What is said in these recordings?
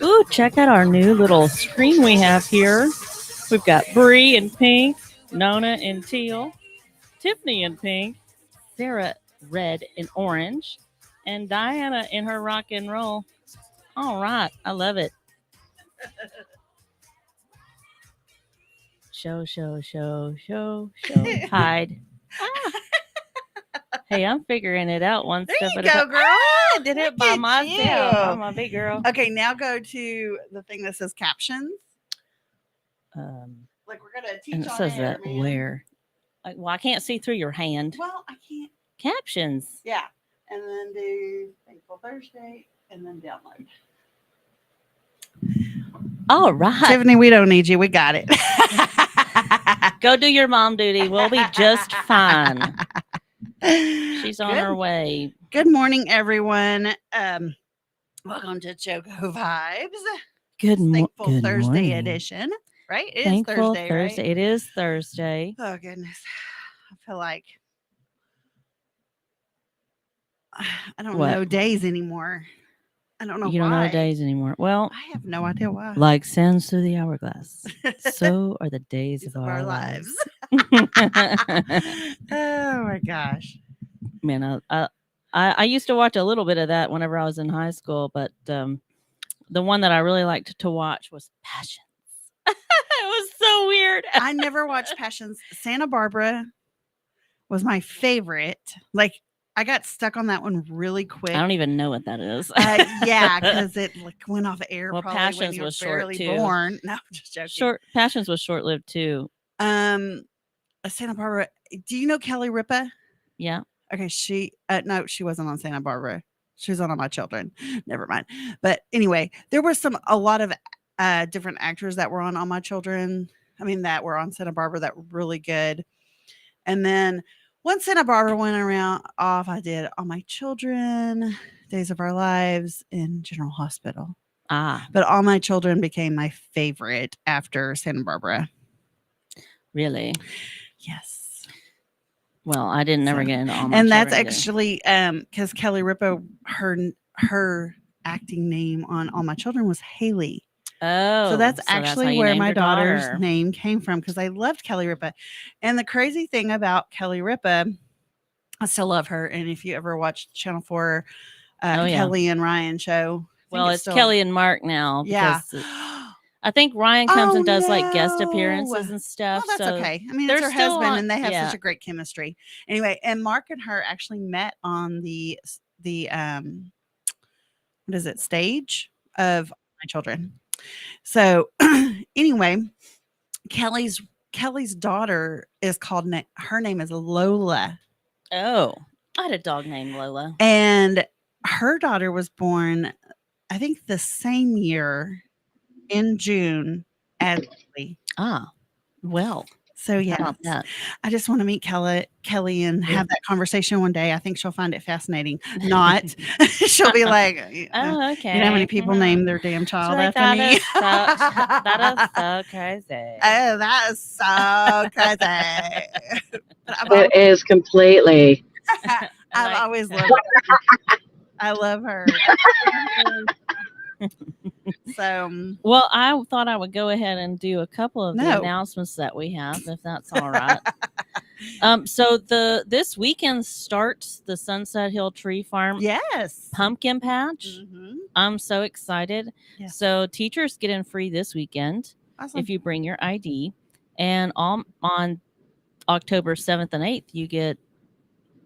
Ooh, check out our new little screen we have here. We've got Bree in pink, Nona in teal, Tiffany in pink, Sarah red and orange, and Diana in her rock and roll. All right, I love it. Show, hide. Ah. Hey, I'm figuring it out one There step you at a go, time. girl. I did it Look by at myself. you. I'm a big girl. Okay, now go to the thing that says captions. Like we're gonna teach And it on says air, that man. where? Like, well, I can't see through your hand. Well, I can't. Captions. Yeah, and then do Thankful Thursday, and then download. All right, Tiffany, we don't need you. We got it. Go do your mom duty. We'll be just fine. She's on her way. Good morning, everyone. Welcome to JoCo Vibes. Good Thankful Thursday morning. edition. Right? It Thankful is Thursday, Thursday. right? It is Thursday. Oh goodness. I feel like I don't know days anymore. I don't know You why. don't know days anymore. Well, I have no idea why. like sands through the hourglass, so are the days of our lives. Oh my gosh. Man, I used to watch a little bit of that whenever I was in high school, but the one that I really liked to watch was Passions. It was so weird. I never watched Passions. Santa Barbara was my favorite. Like I got stuck on that one really quick. I don't even know what that is. Yeah, because it like went off air. Well, probably Passions when you were was short barely too. born. No, just joking. Passions was short lived too. Santa Barbara. Do you know Kelly Ripa? Yeah. Okay, no, she wasn't on Santa Barbara. She was on All My Children. Never mind. But anyway, there were a lot of different actors that were on All My Children. I mean, that were on Santa Barbara that were really good. And then once Santa Barbara went off, I did All My Children, Days of Our Lives, in General Hospital. But All My Children became my favorite after Santa Barbara. Really? Yes. Well, I didn't ever get into All My And Children. that's actually because Kelly Ripa, her acting name on All My Children was Haley. Oh, so that's actually where my daughter's name came from, because I loved Kelly Ripa. And the crazy thing about Kelly Ripa, I still love her. And if you ever watched Channel 4, Kelly and Ryan show. Well, it's Kelly and Mark now. Yeah. I think Ryan comes and does like guest appearances and stuff. Well, that's okay. I mean, it's her husband and they have such a great chemistry. Anyway, and Mark and her actually met on the what is it, stage of My Children. So anyway, Kelly's daughter is called, her name is Lola. Oh, I had a dog named Lola. And her daughter was born, I think, the same year in June as Kelly. Well. So yeah, I just want to meet Kelly and have that conversation one day. I think she'll find it fascinating. Not, she'll be like, "Oh, okay." You know how many people name their damn child after me? That is so crazy. Oh, that is so crazy. It is completely. I've always loved her. I love her. So, well, I thought I would go ahead and do a couple of the announcements that we have, if that's all right. So this weekend starts the Sunset Hill Tree Farm pumpkin patch. Mm-hmm. I'm so excited. Yes. So teachers get in free this weekend if you bring your ID, and on October 7th and 8th you get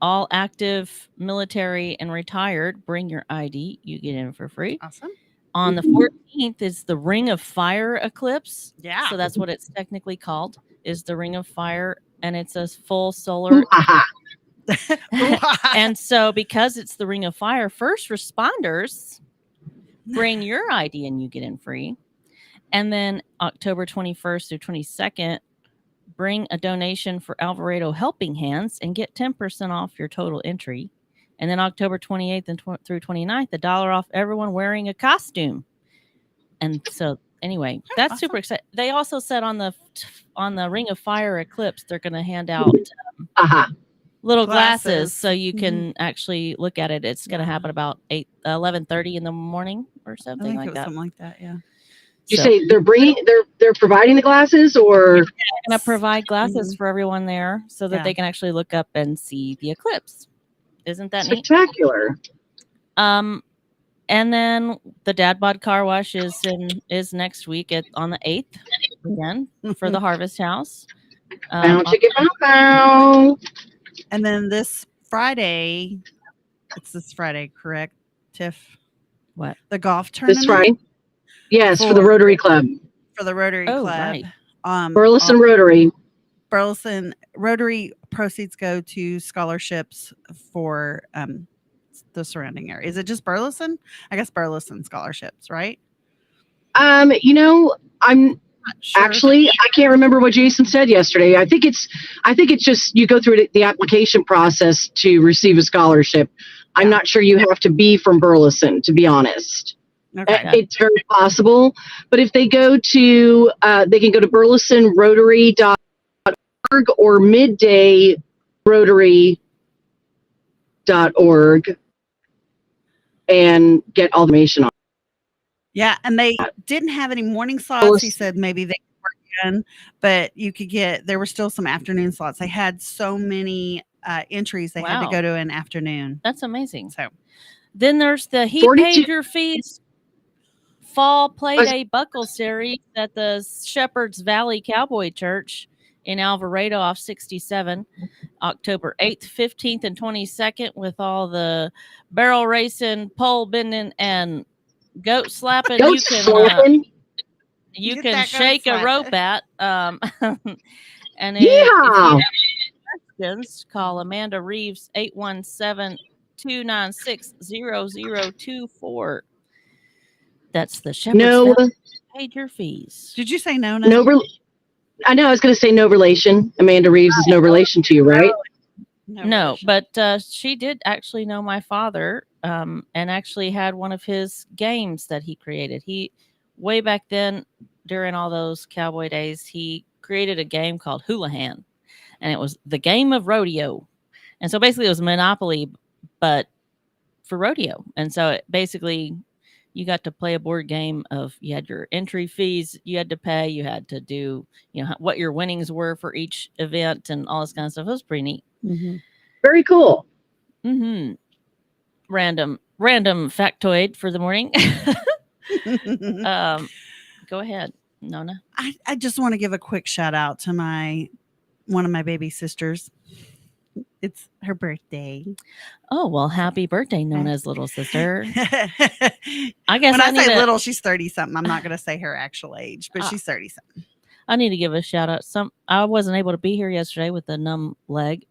all active military and retired. Bring your ID, you get in for free. Awesome. On the 14th is the Ring of Fire eclipse. Yeah. So that's what it's technically called, is the Ring of Fire. And it's a full solar. And so because it's the Ring of Fire, first responders bring your ID and you get in free. And then October 21st through 22nd, bring a donation for Alvarado Helping Hands and get 10% off your total entry. And then October 28th and through 29th, $1 off everyone wearing a costume. And so anyway, that's awesome. Super exciting. They also said on the Ring of Fire eclipse, they're going to hand out little glasses so you can actually look at it. It's going to happen about 11:30 in the morning or something like that. Something like that, yeah. You say they're providing the glasses, or they're going to provide glasses for everyone there so that they can actually look up and see the eclipse. Isn't that spectacular? Neat? And then the Dad Bod Car Wash is next week on the 8th again for the Harvest House. And then this Friday, it's this Friday, correct, Tiff? What? The golf tournament? This Friday? Yes, for the Rotary Club. For the Rotary Club. Right. Burleson Rotary. Burleson Rotary proceeds go to scholarships for the surrounding area. Is it just Burleson? I guess Burleson scholarships, right? I'm sure. Actually, I can't remember what Jason said yesterday. I think it's just you go through the application process to receive a scholarship. Yeah. I'm not sure you have to be from Burleson, to be honest. Okay. It's very possible, but if they go to they can go to burlesonrotary.org or middayRotary.org and get all the information on. Yeah, and they didn't have any morning slots. He said maybe they were done, but you could there were still some afternoon slots. They had so many entries, they had to go to an afternoon. That's amazing. So then there's the He Paid Your Fees Fall Playday Buckle Series at the Shepherd's Valley Cowboy Church in Alvarado off 67, October 8th, 15th, and 22nd with all the barrel racing, pole bending, and goat slapping. You can shake a rope at. And if you have questions, call Amanda Reeves 817-296-0024. That's the Shepherd's Valley Paid Your Fees. Did you say Nona? I know. I was going to say no relation. Amanda Reeves is no relation to you, right? No, but she did actually know my father, and actually had one of his games that he created. He way back then, during all those cowboy days, he created a game called Houlihan, and it was the game of rodeo. And so basically, it was Monopoly, but for rodeo. And so it basically, you got to play a board game of, you had your entry fees you had to pay, you had to do, what your winnings were for each event and all this kind of stuff. It was pretty neat. Mm-hmm. Very cool. Mm-hmm. Random factoid for the morning. Go ahead, Nona. I just want to give a quick shout out to one of my baby sisters. It's her birthday. Oh, well, happy birthday, Nona's little sister. I guess when I say little, she's 30 something. I'm not going to say her actual age, but she's 30 something. I need to give a shout out. I wasn't able to be here yesterday with a numb leg.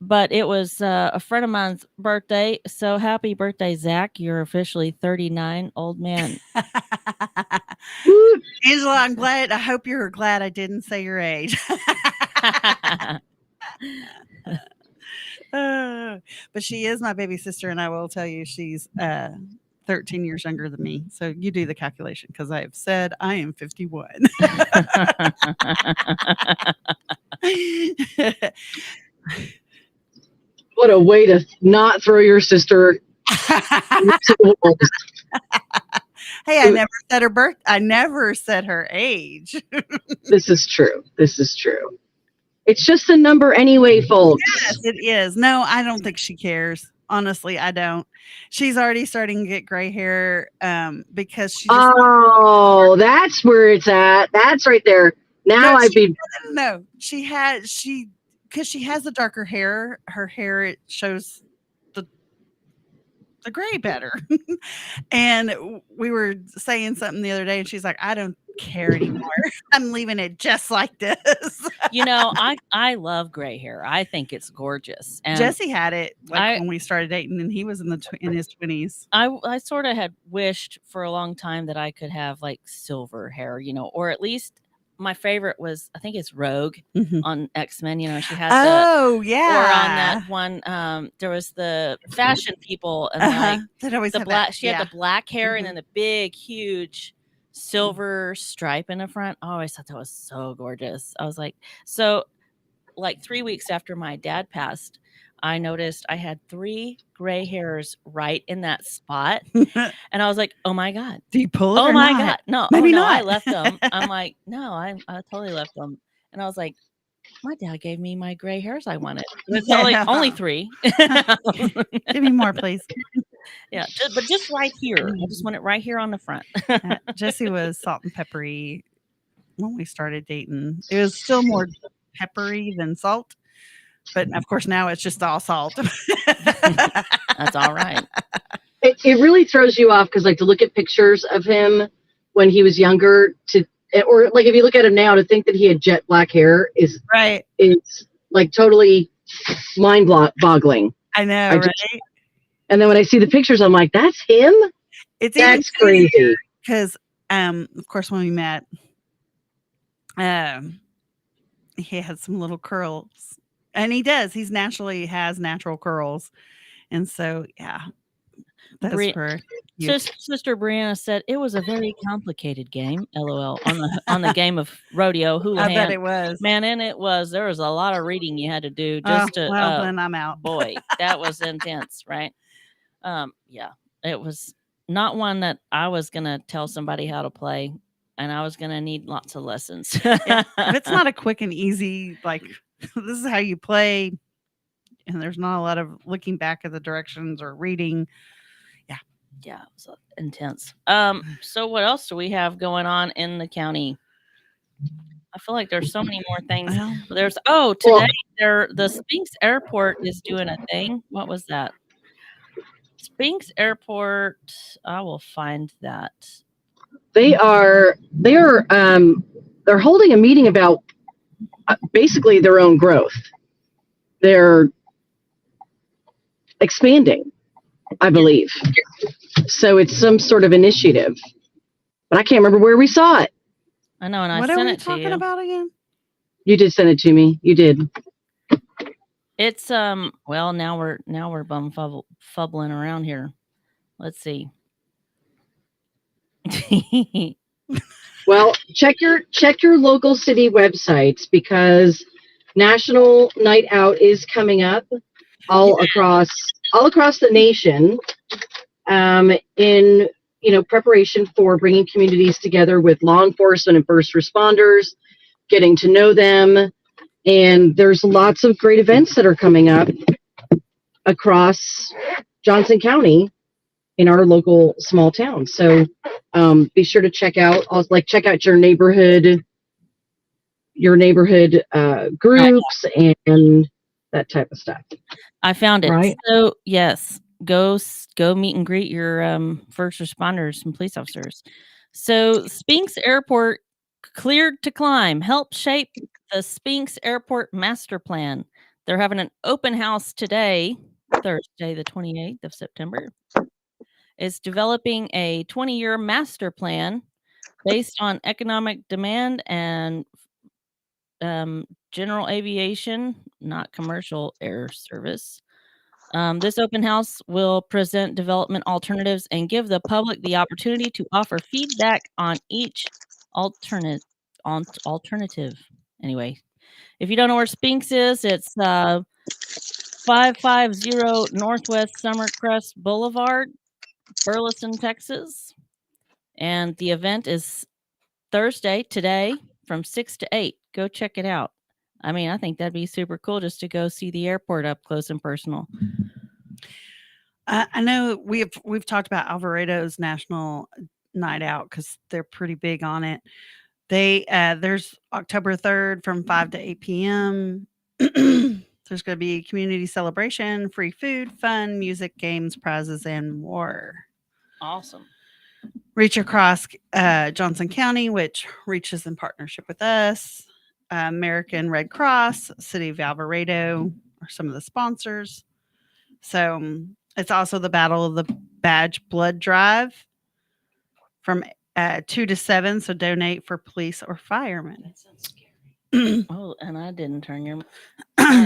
But it was a friend of mine's birthday. So happy birthday, Zach. You're officially 39, old man. Angela, I hope you're glad I didn't say your age. But she is my baby sister, and I will tell you she's 13 years younger than me. So you do the calculation, because I have said I am 51. What a way to not throw your sister into the wolves. Hey, I never said her birth. I never said her age. This is true. It's just a number anyway, folks. Yes, it is. No, I don't think she cares. Honestly, I don't. She's already starting to get gray hair because she just... Oh, that's where it's at. That's right there. Now No, because she has the darker hair. Her hair, it shows the gray better. And we were saying something the other day, and she's like, I don't care anymore. I'm leaving it just like this. I love gray hair. I think it's gorgeous. And Jesse had it when we started dating, and he was in his 20s. I sort of had wished for a long time that I could have like silver hair, or at least my favorite was, I think it's Rogue on X-Men. She had or on that one. There was the fashion people and like that always the black. She had the black hair and then the big, huge silver stripe in the front. I always thought that was so gorgeous. I was like, so like 3 weeks after my dad passed, I noticed I had 3 gray hairs right in that spot. And I was like, oh my God. Do you pull it? Oh my God. No, maybe not. I left them. I'm like, no, I totally left them. And I was like, my dad gave me my gray hairs I wanted. It's only 3. Give me more, please. Yeah, but just right here. I just want it right here on the front. Jesse was salt and peppery when we started dating. It was still more peppery than salt. But of course, now it's just all salt. That's all right. It really throws you off because, like, to look at pictures of him when he was younger, or like if you look at him now, to think that he had jet black hair is right. It's like totally mind-boggling. I know, right? And then when I see the pictures, I'm like, "That's him." That's crazy. Because, of course, when we met, he had some little curls. And he does. He naturally has natural curls. And so, yeah. That's for you. Sister Brianna said it was a very complicated game. LOL on the game of rodeo hula. I bet it was. Man, and it was. There was a lot of reading you had to do just to. Well, then I'm out. Boy, that was intense, right? Yeah, it was not one that I was gonna tell somebody how to play, and I was gonna need lots of lessons. It's not a quick and easy like this is how you play, and there's not a lot of looking back at the directions or reading. Yeah, it was intense. So what else do we have going on in the county? I feel like there's so many more things. Today the Spinks Airport is doing a thing. What was that? Spinks Airport. I will find that. They're holding a meeting about basically their own growth. They're expanding, I believe. So it's some sort of initiative, but I can't remember where we saw it. I know, and what I sent it to you. What are we talking about again? You did send it to me. You did. It's well, now we're fubbling around here. Let's see. Well, check your local city websites because National Night Out is coming up all across the nation. In preparation for bringing communities together with law enforcement and first responders, getting to know them, and there's lots of great events that are coming up across Johnson County in our local small town. So be sure to check out your neighborhood groups and that type of stuff. I found it. Right? So yes. Go meet and greet your first responders and police officers. So Spinks Airport cleared to climb. Help shape the Spinks Airport master plan. They're having an open house today, Thursday, the 28th of September. It's developing a 20-year master plan based on economic demand and general aviation, not commercial air service. This open house will present development alternatives and give the public the opportunity to offer feedback on each alternative. Anyway, if you don't know where Spinks is, it's 550 Northwest Summercrest Boulevard, Burleson, Texas. And the event is Thursday, today, from 6 to 8. Go check it out. I mean, I think that'd be super cool just to go see the airport up close and personal. I know we've talked about Alvarado's National Night Out because they're pretty big on it. There's October 3rd from 5 to 8 p.m. There's going to be a community celebration, free food, fun, music, games, prizes, and more. Awesome. Reach Across Johnson County, which reaches in partnership with us. American Red Cross, City of Alvarado are some of the sponsors. So it's also the Battle of the Badge Blood Drive from 2 to 7. So donate for police or firemen. That sounds scary. Oh, and I didn't turn your.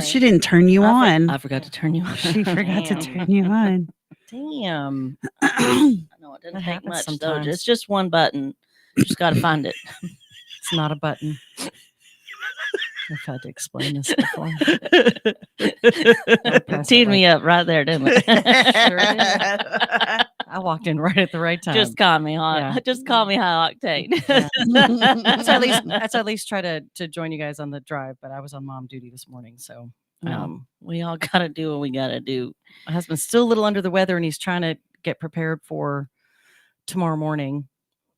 She didn't turn you on. I forgot to turn you on. She forgot to turn you on. Damn. I know it didn't take much sometimes. Though. It's just one button. You just got to find it. It's not a button. I've had to explain this before. Teed me up right there, didn't it? Sure did. I walked in right at the right time. Just call me hot. Yeah. Just call me high octane. Yeah. That's at least try to join you guys on the drive, but I was on mom duty this morning, so we all got to do what we got to do. My husband's still a little under the weather, and he's trying to get prepared for tomorrow morning.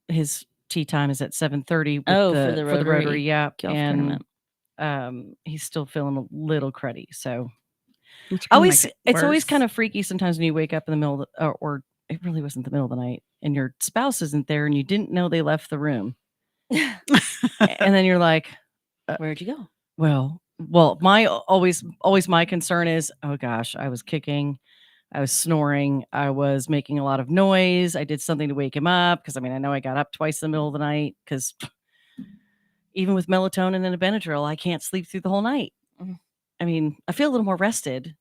His tea time is at 7:30. For the Rotary, yeah, and he's still feeling a little cruddy. So it's always kind of freaky sometimes when you wake up in the middle of the, or it really wasn't the middle of the night, and your spouse isn't there, and you didn't know they left the room, and then you're like, "Where'd you go?" Well, my always my concern is, oh gosh, I was kicking, I was snoring, I was making a lot of noise, I did something to wake him up, because I know I got up twice in the middle of the night, because even with melatonin and a Benadryl, I can't sleep through the whole night. I feel a little more rested,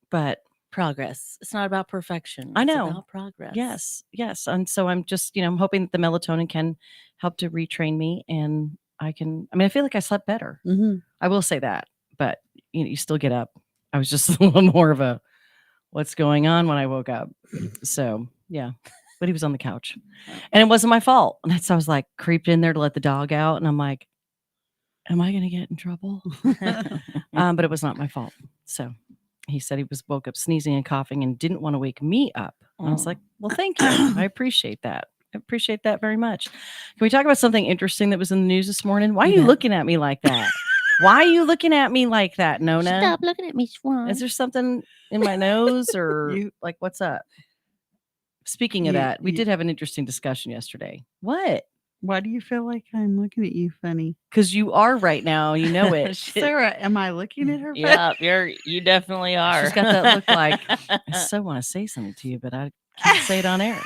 but progress. It's not about perfection. I know. It's about progress. Yes. And so I'm just, I'm hoping that the melatonin can help to retrain me, and I feel like I slept better. Mm-hmm. I will say that, but you still get up. I was just a little more of a, what's going on when I woke up. So yeah, but he was on the couch, and it wasn't my fault. And that's, I was like, creeped in there to let the dog out, and I'm like, am I going to get in trouble? But it was not my fault. So he said he woke up sneezing and coughing and didn't want to wake me up. And I was like, well, thank you. I appreciate that. I appreciate that very much. Can we talk about something interesting that was in the news this morning? Why are you looking at me like that? Why are you looking at me like that, Nona? Stop looking at me, Swan. Is there something in my nose, or like, what's up? Speaking of that, we did have an interesting discussion yesterday. What? Why do you feel like I'm looking at you funny? Because you are right now. You know it. Sarah, am I looking at her funny? Yeah, you definitely are. She's got that look like, I so want to say something to you, but I can't say it on air.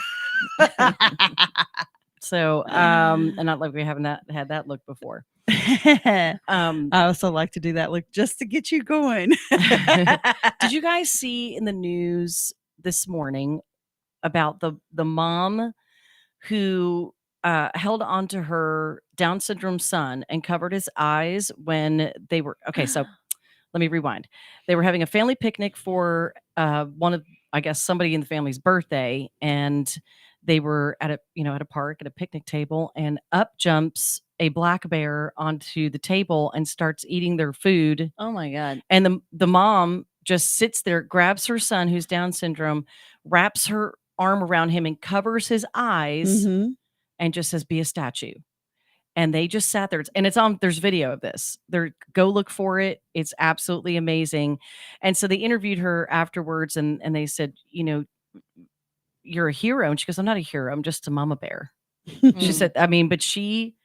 So, and not like we haven't had that look before. I also like to do that look just to get you going. Did you guys see in the news this morning about the mom who held onto her Down syndrome son and covered his eyes when they were, okay, so let me rewind. They were having a family picnic for one of, I guess, somebody in the family's birthday, and they were at a park at a picnic table, and up jumps a black bear onto the table and starts eating their food. Oh my God. And the mom just sits there, grabs her son who's Down syndrome, wraps her arm around him and covers his eyes, and just says, be a statue. And they just sat there, and there's video of this. Go look for it. It's absolutely amazing. And so they interviewed her afterwards, and they said, you're a hero. And she goes, I'm not a hero. I'm just a mama bear. She said, but she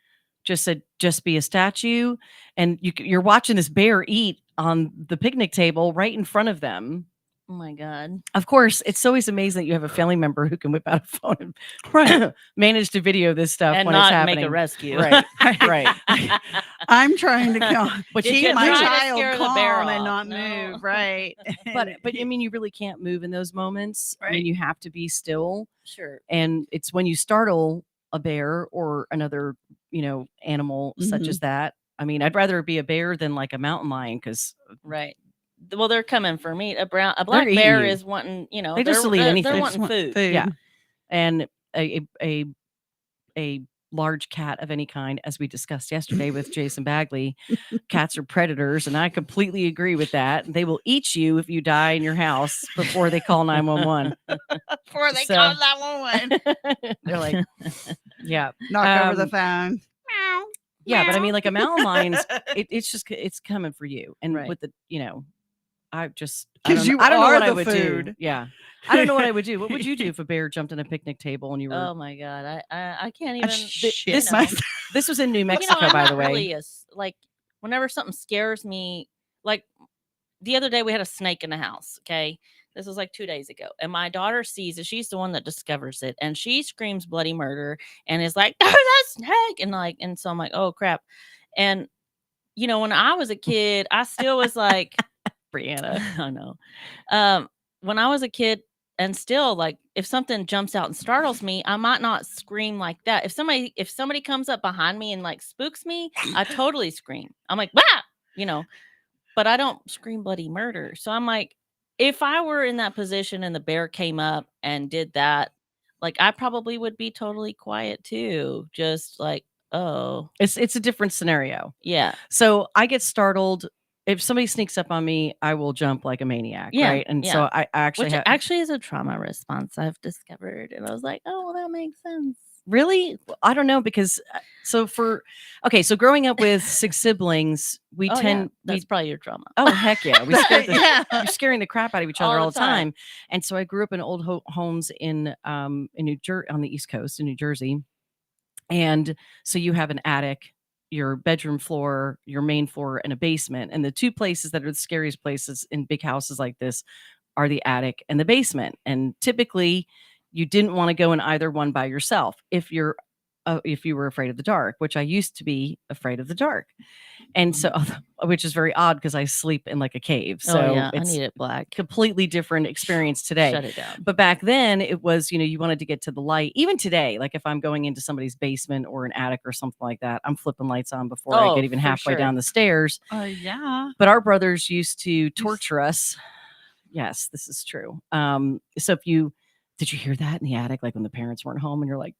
just said, just be a statue. And you're watching this bear eat on the picnic table right in front of them. Oh my God. Of course, it's always amazing that you have a family member who can whip out a phone and manage to video this stuff and when not it's happening. Make a rescue. Right. Right. I'm trying to keep my child calm and not move. Right. But you really can't move in those moments. Right. You have to be still. Sure. And it's when you startle a bear or another, animal such as that. I'd rather be a bear than like a mountain lion, because right. Well, they're coming for meat. A black bear is wanting, they just eat anything. They're wanting food. Yeah. And a large cat of any kind, as we discussed yesterday with Jason Bagley, cats are predators, and I completely agree with that. They will eat you if you die in your house before they call 911. Before they call 911. They're like, yeah. Knock over the phone. Yeah, but like a mountain lion, it's coming for you. And with the, I don't know what I would do. Yeah. I don't know what I would do. What would you do if a bear jumped on a picnic table and you were? Oh my God. I can't even. This was in New Mexico, by the way. Really like whenever something scares me, like the other day we had a snake in the house. Okay. This was like 2 days ago. And my daughter sees it. She's the one that discovers it. And she screams bloody murder and is like, there's a snake. And so I'm like, oh crap. And when I was a kid, I still was like, Brianna. I know. When I was a kid, and still, like, if something jumps out and startles me, I might not scream like that. If somebody comes up behind me and like spooks me, I totally scream. I'm like, "Wah!" But I don't scream bloody murder. So I'm like, if I were in that position and the bear came up and did that, like, I probably would be totally quiet too. Just like, oh, it's a different scenario. Yeah. So I get startled. If somebody sneaks up on me, I will jump like a maniac, right? And so I actually Which actually is a trauma response I've discovered. And I was like, oh, well, that makes sense. Really? I don't know, because so growing up with 6 siblings, that's probably your trauma. Oh, heck yeah. We're scaring the crap out of each other all the time. And so I grew up in old homes in New Jersey, on the East Coast in New Jersey. And so you have an attic, your bedroom floor, your main floor, and a basement. And the 2 places that are the scariest places in big houses like this are the attic and the basement. And typically you didn't want to go in either one by yourself if you were afraid of the dark, which I used to be afraid of the dark. And so, which is very odd because I sleep in like a cave. So I need it black. Completely different experience today. Shut it down. But back then it was, you wanted to get to the light. Even today, like if I'm going into somebody's basement or an attic or something like that, I'm flipping lights on before I get even halfway down the stairs. Yeah. But our brothers used to torture us. Yes, this is true. So did you hear that in the attic? Like when the parents weren't home and you're like,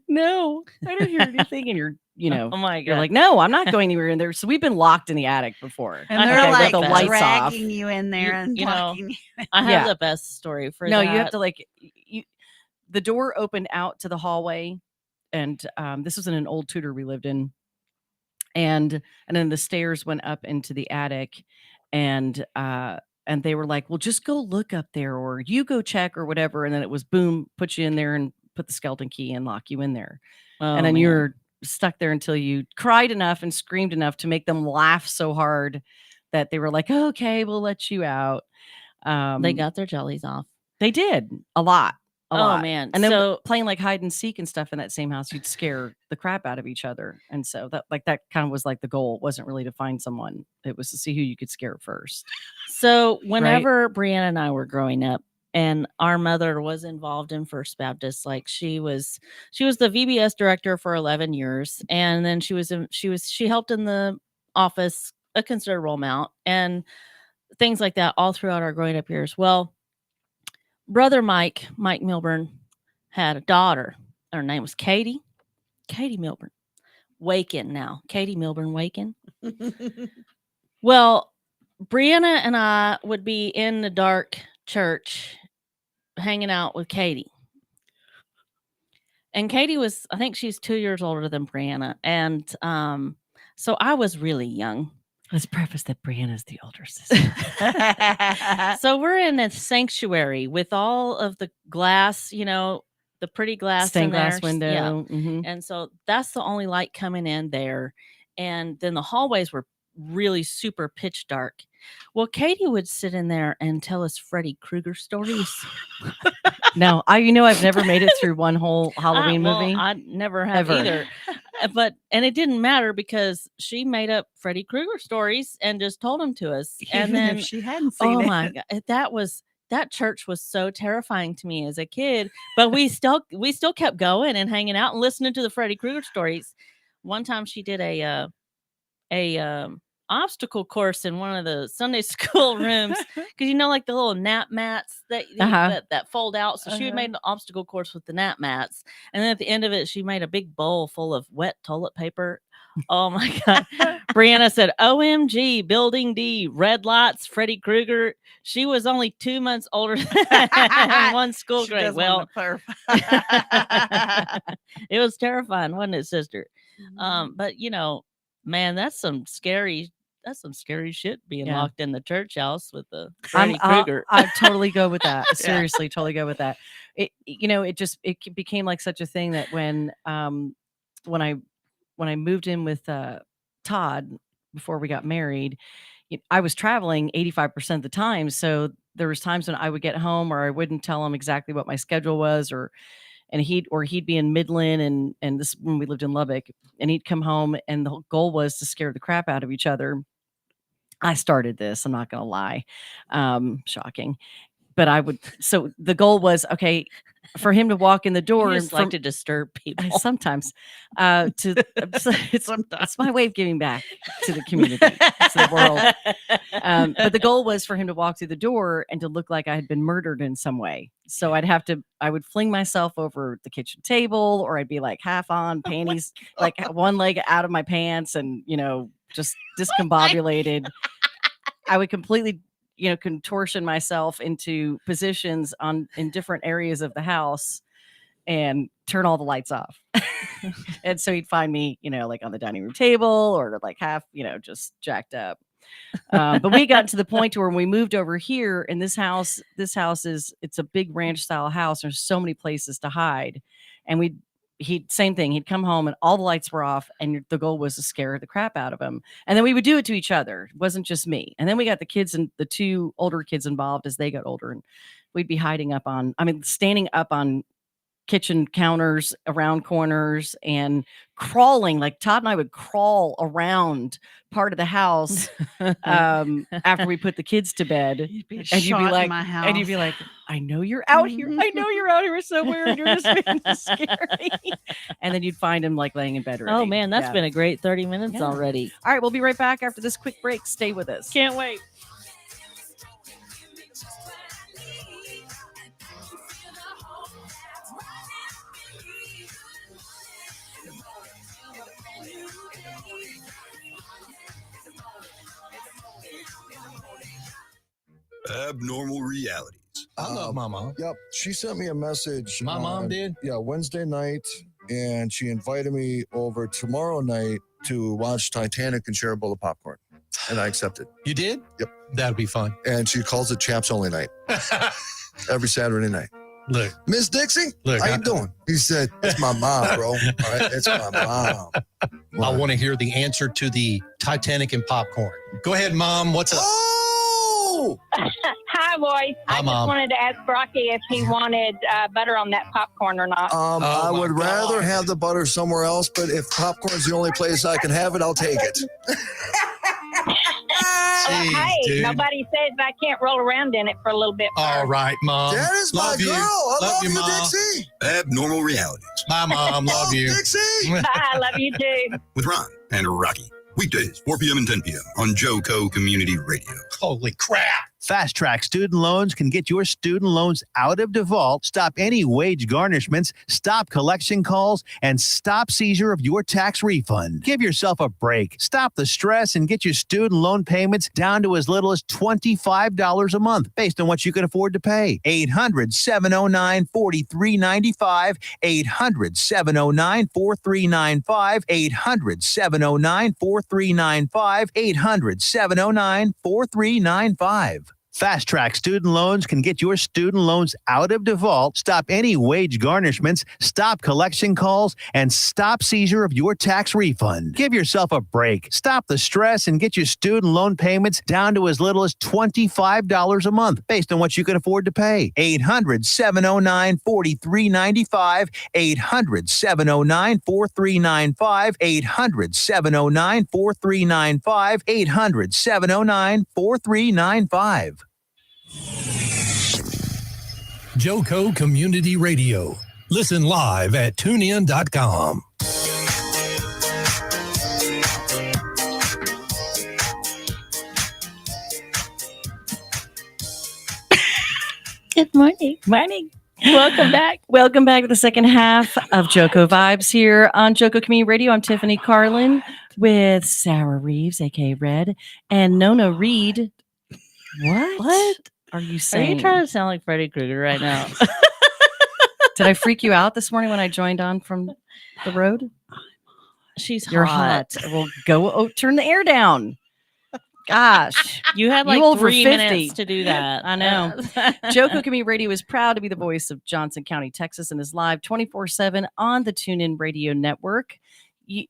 no, I don't hear anything. And you're, oh my God. You're like, no, I'm not going anywhere in there. So we've been locked in the attic before. And they're like the lights dragging you in there and locking you. I have the best story for that. No, you have to the door opened out to the hallway. And this was in an old Tudor we lived in. And then the stairs went up into the attic. And they were like, well, just go look up there or you go check or whatever. And then it was boom, put you in there and put the skeleton key and lock you in there. And then you're stuck there until you cried enough and screamed enough to make them laugh so hard that they were like, oh, okay, we'll let you out. They got their jellies off. They did a lot. Oh man. And then playing like hide and seek and stuff in that same house, you'd scare the crap out of each other. And so that kind of was like the goal. It wasn't really to find someone. It was to see who you could scare first. So whenever Brianna and I were growing up and our mother was involved in First Baptist, like she was the VBS director for 11 years. And then she helped in the office a considerable amount and things like that all throughout our growing up years. Well, brother Mike Milburn had a daughter. Her name was Katie Milburn. Waken now. Katie Milburn Waken. Well, Brianna and I would be in the dark church hanging out with Katie. And Katie was, I think she's 2 years older than Brianna. And so I was really young. Let's preface that Brianna's the older sister. So we're in a sanctuary with all of the glass, the pretty glass stained in there. glass window. Yeah. Mm-hmm. And so that's the only light coming in there. And then the hallways were really super pitch dark. Well, Katie would sit in there and tell us Freddy Krueger stories. No, I've never made it through one whole Halloween movie. I never have either. And it didn't matter because she made up Freddy Krueger stories and just told them to us. And then if she hadn't seen it. Oh my God, that church was so terrifying to me as a kid. But we still kept going and hanging out and listening to the Freddy Krueger stories. One time she did a obstacle course in one of the Sunday school rooms because like the little nap mats that fold out. So she made an obstacle course with the nap mats, and then at the end of it, she made a big bowl full of wet toilet paper. Oh my God! Brianna said, "OMG, Building D, red lights, Freddy Krueger." She was only 2 months older than one school grade. Well, it was terrifying, wasn't it, sister? But man, that's some scary shit being locked in the church house with the Freddy Krueger. I totally go with that. Seriously, totally go with that. It became like such a thing that when I moved in with Todd before we got married, I was traveling 85% of the time. So there was times when I would get home or I wouldn't tell him exactly what my schedule was, and he'd be in Midland and this when we lived in Lubbock, and he'd come home and the goal was to scare the crap out of each other. I started this, I'm not going to lie. Shocking. But so the goal was, okay, for him to walk in the door. You just like to disturb people. Sometimes. It's my way of giving back to the community, to the world. But the goal was for him to walk through the door and to look like I had been murdered in some way. So I would fling myself over the kitchen table, or I'd be like half on, panties, like one leg out of my pants and, just discombobulated. I would completely contortion myself into positions in different areas of the house and turn all the lights off. And so he'd find me, like on the dining room table or like half, just jacked up. But we got to the point where when we moved over here in this house it's a big ranch style house. There's so many places to hide. And same thing. He'd come home and all the lights were off, and the goal was to scare the crap out of him. And then we would do it to each other. It wasn't just me. And then we got the kids and the two older kids involved as they got older, and we'd be standing up on kitchen counters, around corners, and crawling. Like Todd and I would crawl around part of the house after we put the kids to bed. You'd be like, my house. And you'd be like, I know you're out here. I know you're out here somewhere, and you're just being scary. And then you'd find him like laying in bed. Oh man, that's been a great 30 minutes already. All right, we'll be right back after this quick break. Stay with us. Can't wait. Abnormal realities. I love my mom. Yep. She sent me a message. My mom did? Yeah, Wednesday night. And she invited me over tomorrow night to watch Titanic and share a bowl of popcorn. And I accepted. You did? Yep. That'd be fun. And she calls it Chaps Only Night. Every Saturday night. Look. Miss Dixie, look, how you doing? He said, it's my mom, bro. All right, it's my mom. I want to hear the answer to the Titanic and popcorn. Go ahead, Mom. What's up? Oh! Hi, boys. Hi, I just Mom. wanted to ask Rocky if he wanted butter on that popcorn or not. I would my rather God. have the butter somewhere else, but if popcorn's the only place I can have it, I'll take it. Jeez, Hey, dude. nobody says I can't roll around in it for a little bit. All right, Mom. That is my Love girl. you. I love you, Mom. Dixie. Abnormal realities My mom. Love you. Dixie. Bye. I love you too. with Ron and Rocky. Weekdays, 4 p.m. and 10 p.m. on JoCo Community Radio. Holy crap. Fast Track Student Loans can get your student loans out of default, stop any wage garnishments, stop collection calls, and stop seizure of your tax refund. Give yourself a break. Stop the stress and get your student loan payments down to as little as $25 a month based on what you can afford to pay. 800-709-4395. 800-709-4395. 800-709-4395. 800-709-4395. Fast Track Student Loans can get your student loans out of default, stop any wage garnishments, stop collection calls, and stop seizure of your tax refund. Give yourself a break. Stop the stress and get your student loan payments down to as little as $25 a month based on what you can afford to pay. 800-709-4395. 800-709-4395. 800-709-4395. 800-709-4395. JoCo Community Radio. Listen live at tunein.com. Good morning. Morning. Welcome back. Welcome back to the second half of JoCo Vibes here on JoCo Community Radio. I'm Tiffany Carlen with Sarah Reeves, aka Red, and Nona Reed. What are you saying? Are you trying to sound like Freddy Krueger right now? Did I freak you out this morning when I joined on from the road? You're hot. Well, go turn the air down. Gosh, You had like over 3 50. minutes to do that. I know. JoCo Community Radio is proud to be the voice of Johnson County, Texas, and is live 24/7 on the TuneIn Radio Network.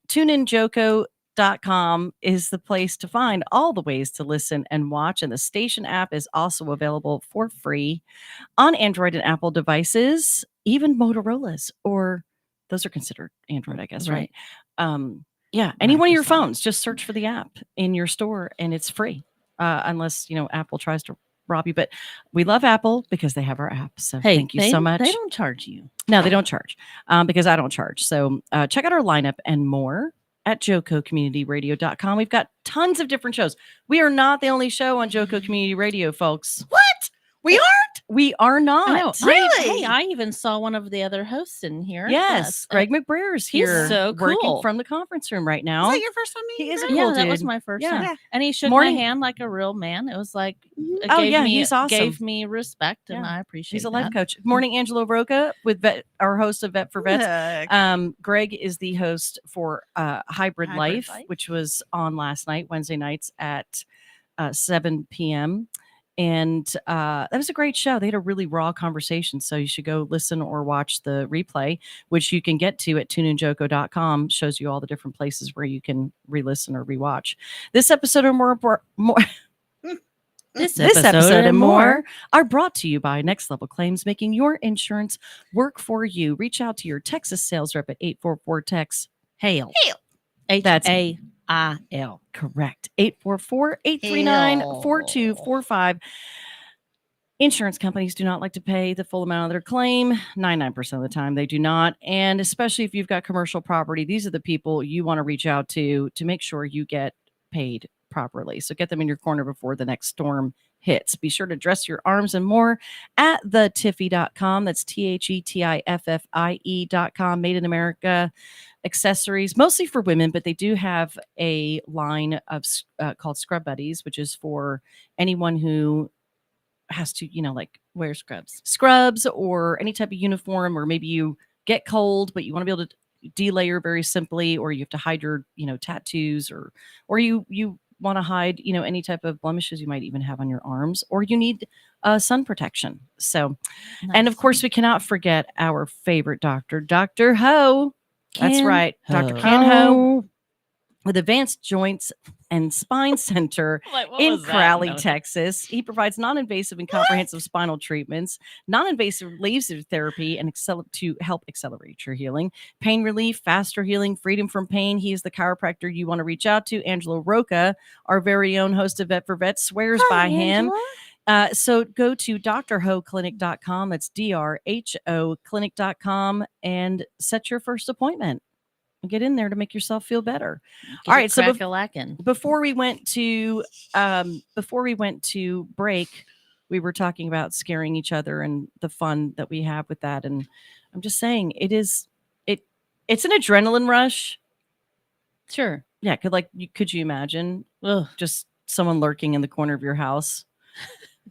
Tune in JoCo JoCo.com is the place to find all the ways to listen and watch. And the station app is also available for free on Android and Apple devices, even Motorola's, or those are considered Android, I guess, right? Yeah, any one of your phones, just search for the app in your store and it's free. Unless, Apple tries to rob you. But we love Apple because they have our app. So thank you so much. They don't charge you. No, they don't charge because I don't charge. So check out our lineup and more at JoCoCommunityRadio.com. We've got tons of different shows. We are not the only show on JoCo Community Radio, folks. What? We aren't? We are not. Really? I even saw one of the other hosts in here. Yes. Greg McBraer's here. He's so cool. Working from the conference room right now. Is that your first time meeting? He is a Yeah, cool that dude. was my first time. Yeah. And he shook Morning. my hand like a real man. It was like, he's awesome. Gave me respect, and I appreciate He's a life that. coach. Morning, Angelo Roca, with our host of Vet for Vets. Greg is the host for Hybrid Life, which was on last night, Wednesday nights at 7 p.m. And that was a great show. They had a really raw conversation. So you should go listen or watch the replay, which you can get to at tuneandjoco.com. Shows you all the different places where you can re-listen or rewatch. This episode or more This episode and more are brought to you by Next Level Claims, making your insurance work for you. Reach out to your Texas sales rep at 844-TEX-HAIL. That's HAIL. correct. 844-839-4245. Insurance companies do not like to pay the full amount of their claim. 99% of the time they do not. And especially if you've got commercial property, these are the people you want to reach out to make sure you get paid properly. So get them in your corner before the next storm hits. Be sure to dress your arms and more at thetiffy.com. That's THETIFFIE.com. Made in America accessories, mostly for women, but they do have a line of called Scrub Buddies, which is for anyone who has to, wear scrubs or any type of uniform, or maybe you get cold, but you want to be able to delayer very simply, or you have to hide your, tattoos, or you want to hide, any type of blemishes you might even have on your arms, or you need sun protection. So, and of course, we cannot forget our favorite doctor, Dr. Ho. That's right. Dr. Ken Ho with Advanced Joints and Spine Center in Crowley, Texas. He provides non-invasive and comprehensive spinal treatments, non-invasive laser therapy, and to help accelerate your healing, pain relief, faster healing, freedom from pain. He is the chiropractor you want to reach out to. Angelo Roca, our very own host of Vet for Vets, swears by him. So go to drhoclinic.com. That's DRHO clinic.com and set your first appointment. Get in there to make yourself feel better. All right. So before we went to break, we were talking about scaring each other and the fun that we have with that. And I'm just saying it's an adrenaline rush. Sure. Yeah. Could you imagine just someone lurking in the corner of your house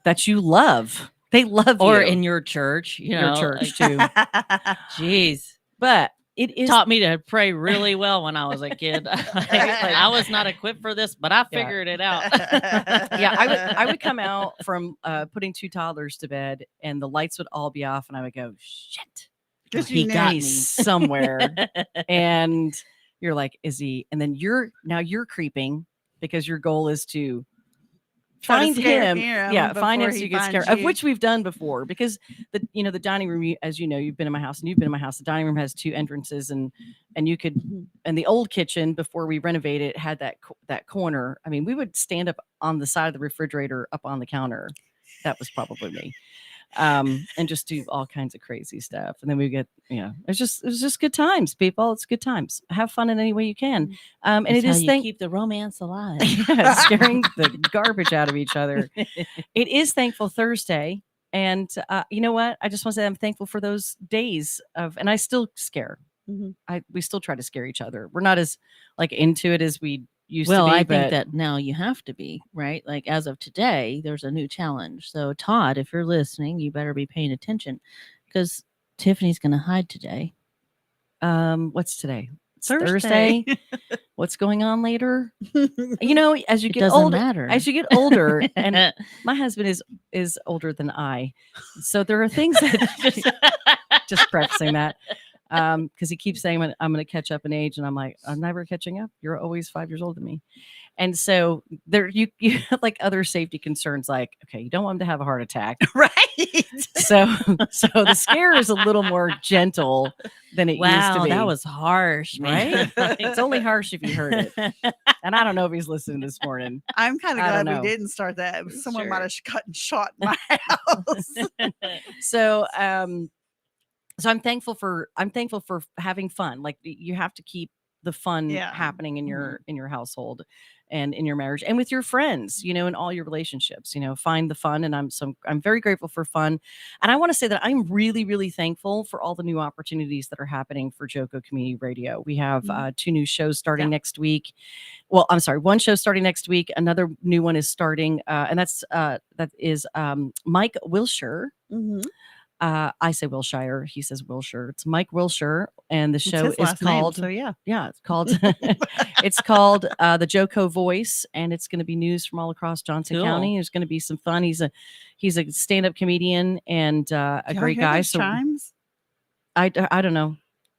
that you love? They love you. Or in your church, your church too. Jeez. But it taught me to pray really well when I was a kid. I was not equipped for this, but I figured it out. I would come out from putting 2 toddlers to bed, and the lights would all be off, and I would go, shit, he got me somewhere. And you're like, is he? And then you're creeping because your goal is to find him. Find him so you get scared, of which we've done before, because the dining room, as you know, you've been in my house and you've been in my house. The dining room has 2 entrances, and you could, and the old kitchen before we renovated it had that corner. I mean, we would stand up on the side of the refrigerator up on the counter. That was probably me. And just do all kinds of crazy stuff. And then we get, it was just good times, people. It's good times. Have fun in any way you can. And it is keep the romance alive. Scaring the garbage out of each other. It is Thankful Thursday. And you know what? I just want to say I'm thankful for those days and I still scare. Mm-hmm. We still try to scare each other. We're not as into it as we used to be. I think that now you have to be, right? Like as of today, there's a new challenge. So Todd, if you're listening, you better be paying attention because Tiffany's going to hide today. What's today? It's Thursday. What's going on later? As you get older, and my husband is older than I, so there are things that just prefacing that. Because he keeps saying I'm going to catch up in age, and I'm like, I'm never catching up. You're always 5 years older than me. And so there, you have like other safety concerns, like, okay, you don't want him to have a heart attack, right? So the scare is a little more gentle than it used to be. That was harsh, man. Right? It's only harsh if you heard it. And I don't know if he's listening this morning. I'm kind of glad we didn't start that. Someone might have cut and shot my house. So I'm thankful for having fun. Like, you have to keep the fun happening in your household and in your marriage and with your friends, in all your relationships, find the fun. And I'm very grateful for fun. And I want to say that I'm really, really thankful for all the new opportunities that are happening for JoCo Community Radio. We have 2 new shows starting next week. Well, I'm sorry, 1 show starting next week. Another new one is starting. And that is Mike Wilshire. I say Wilshire. He says Wilshire. It's Mike Wilshire, and the show is called. It's called. It's called the JoCo Voice, and it's going to be news from all across Johnson County. There's going to be some fun. He's a stand-up comedian and a great guy. So chimes? I don't know.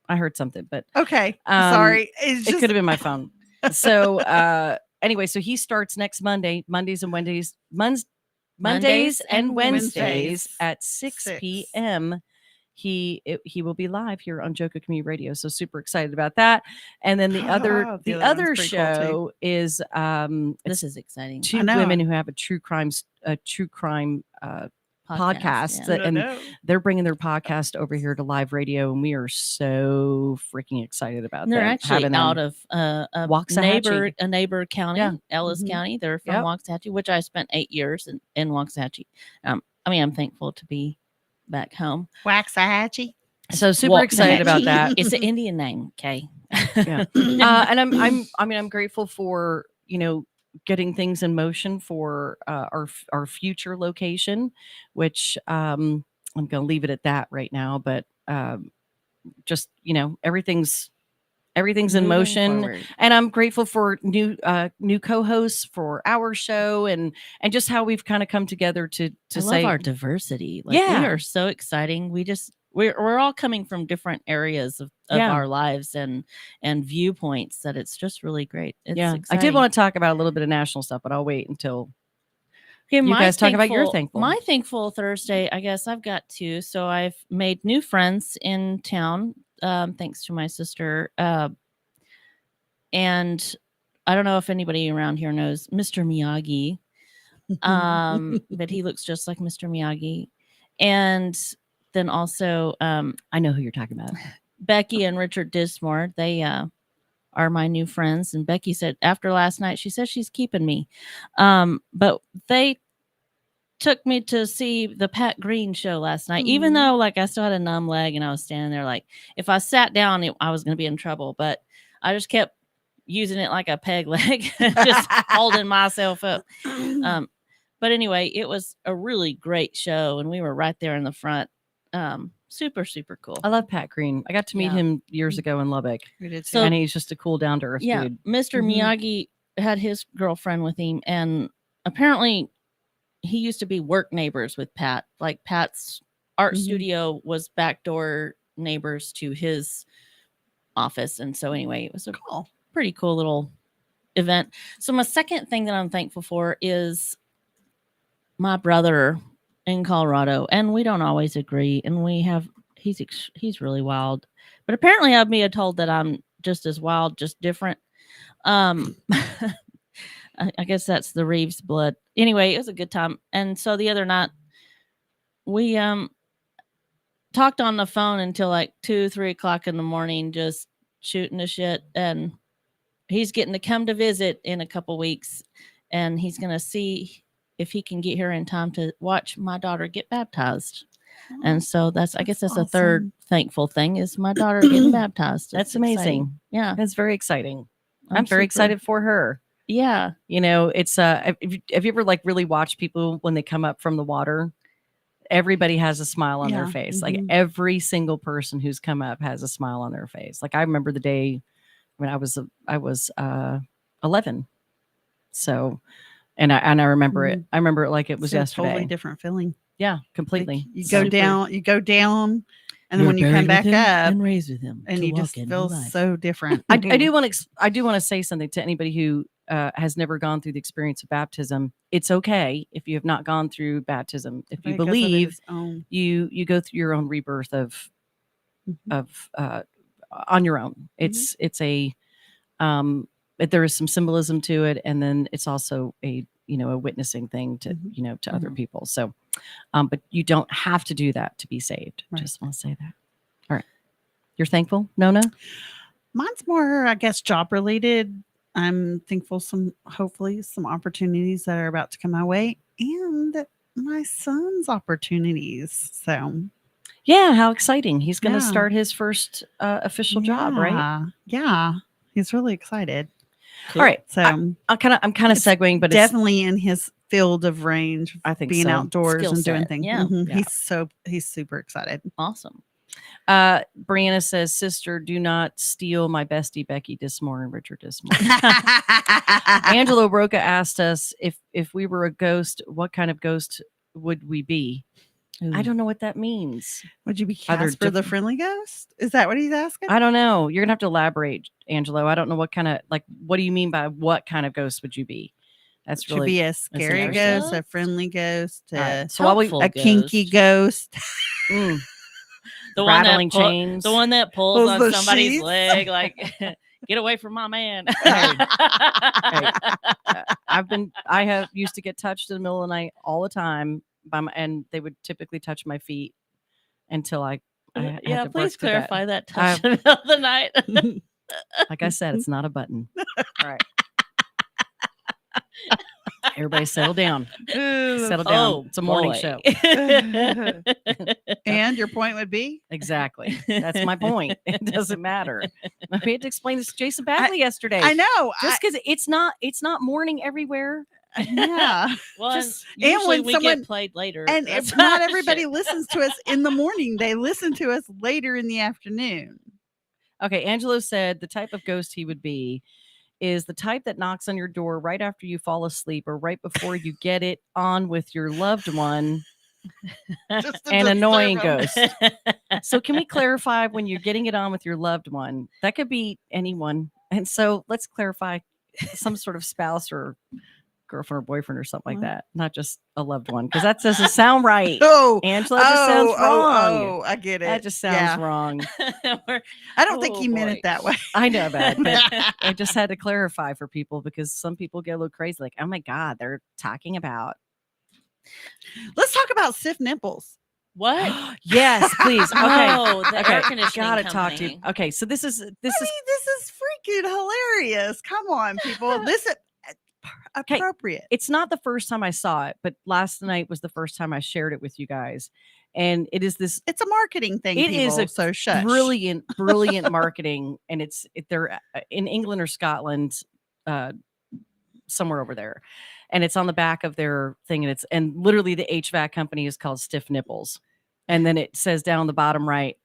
I heard something, but okay. Sorry, it could have been my phone. So anyway, so he starts next Mondays and Wednesdays at 6 p.m. He will be live here on JoCo Community Radio. So super excited about that. And then the other show is this is exciting. 2 women who have a true crime podcast, and they're bringing their podcast over here to live radio, and we are so freaking excited about that. They're actually out of a neighbor county, Ellis County. They're from Waxahachie, which I spent 8 years in Waxahachie. I'm thankful to be back home. Waxahachie. So super excited about that. It's an Indian name, okay? Yeah. And I'm grateful for getting things in motion for our future location, which I'm going to leave it at that right now. But just everything's in motion forward. And I'm grateful for new co-hosts for our show and just how we've kind of come together to love our diversity. We are so exciting. We're all coming from different areas of our lives and viewpoints that it's just really great. It's exciting. I did want to talk about a little bit of national stuff, but I'll wait until you guys talk about your thankful. My thankful Thursday, I guess I've got 2. So I've made new friends in town, thanks to my sister. And I don't know if anybody around here knows Mr. Miyagi, but he looks just like Mr. Miyagi. And then also, I know who you're talking about. Becky and Richard Dismore. They are my new friends. And Becky said after last night, she says she's keeping me. But they took me to see the Pat Green show last night, even though I still had a numb leg and I was standing there if I sat down, I was going to be in trouble. But I just kept using it like a peg leg, just holding myself up. But anyway, it was a really great show, and we were right there in the front. Super, super cool. I love Pat Green. I got to meet him years ago in Lubbock. We did too. And he's just a cool, down to earth dude. Mr. Miyagi had his girlfriend with him, and apparently he used to be work neighbors with Pat. Like Pat's art studio was backdoor neighbors to his office. And so anyway, it was a pretty cool little event. So my second thing that I'm thankful for is my brother in Colorado, and we don't always agree, and he's really wild, but apparently I've been told that I'm just as wild, just different. I guess that's the Reeves blood. Anyway, it was a good time. And so the other night we talked on the phone until 2-3 o'clock in the morning, just shooting the shit. And he's getting to come to visit in a couple weeks, and he's going to see if he can get here in time to watch my daughter get baptized. And so I guess that's awesome. A third thankful thing is my daughter getting baptized. That's amazing. Exciting. Yeah. That's very exciting. I'm very excited for her. Yeah. It's have you ever really watched people when they come up from the water? Everybody has a smile on their face. Like every single person who's come up has a smile on their face. Like I remember the day when I was 11. So, and I remember it. I remember it like it was yesterday. Totally different feeling. Yeah, completely. You go down And then when you come back up and raised with him, and you just feel so different. I do want to say something to anybody who has never gone through the experience of baptism. It's okay if you have not gone through baptism. If you believe, you go through your own rebirth of on your own. It's a there is some symbolism to it, and then it's also a witnessing thing to to other people. So, but you don't have to do that to be saved. Right. Just want to say that. All right, you're thankful, Nona? Mine's more, I guess, job related. I'm thankful hopefully some opportunities that are about to come my way, and my son's opportunities. So. Yeah, how exciting. He's going to start his first official job, right? Yeah. He's really excited. Cool. All right. So I'm kind of segueing, but definitely in his field of range. I think being outdoors and doing things. Yeah. He's super excited. Awesome. Brianna says, "Sister, do not steal my bestie Becky Dismore and Richard Dismore." Angelo Roca asked us if we were a ghost, what kind of ghost would we be? Ooh. I don't know what that means. Would you be Casper the Friendly Ghost? Is that what he's asking? I don't know. You're gonna have to elaborate, Angelo. I don't know what kind of what do you mean by what kind of ghost would you be? That's really should be a scary ghost, a friendly ghost, a kinky ghost. The rattling chains. The one that pulls on somebody's leg, like get away from my man. I have used to get touched in the middle of the night all the time. And they would typically touch my feet until I had to please clarify that touch in the middle of the night. Like I said, it's not a button. All right. Everybody settle down. Settle down. It's a morning show. And your point would be? Exactly. That's my point. It doesn't matter. We had to explain this to Jason Bagley yesterday. I know. Just because it's not morning everywhere. Yeah. Well, usually we get played later. And not everybody listens to us in the morning. They listen to us later in the afternoon. Okay. Angelo said the type of ghost he would be is the type that knocks on your door right after you fall asleep or right before you get it on with your loved one. An annoying ghost. So can we clarify when you're getting it on with your loved one? That could be anyone. And so let's clarify some sort of spouse or girlfriend or boyfriend or something like that, not just a loved one, because that doesn't sound right. Angela, just sounds wrong. I get it. That just sounds wrong. I don't think he meant it that way. I know that, but I just had to clarify for people because some people get a little crazy, like, oh my God, they're talking about. Let's talk about stiff nipples. What? Yes, please. Okay. Air conditioning gotta company. Talk to you. Okay, so this is freaking hilarious. Come on, people. This is appropriate. It's not the first time I saw it, but last night was the first time I shared it with you guys. And it is this. It's a marketing thing. It is so shush. Brilliant marketing, and they're in England or Scotland, somewhere over there, and it's on the back of their thing, and literally the HVAC company is called Stiff Nipples, and then it says down the bottom right,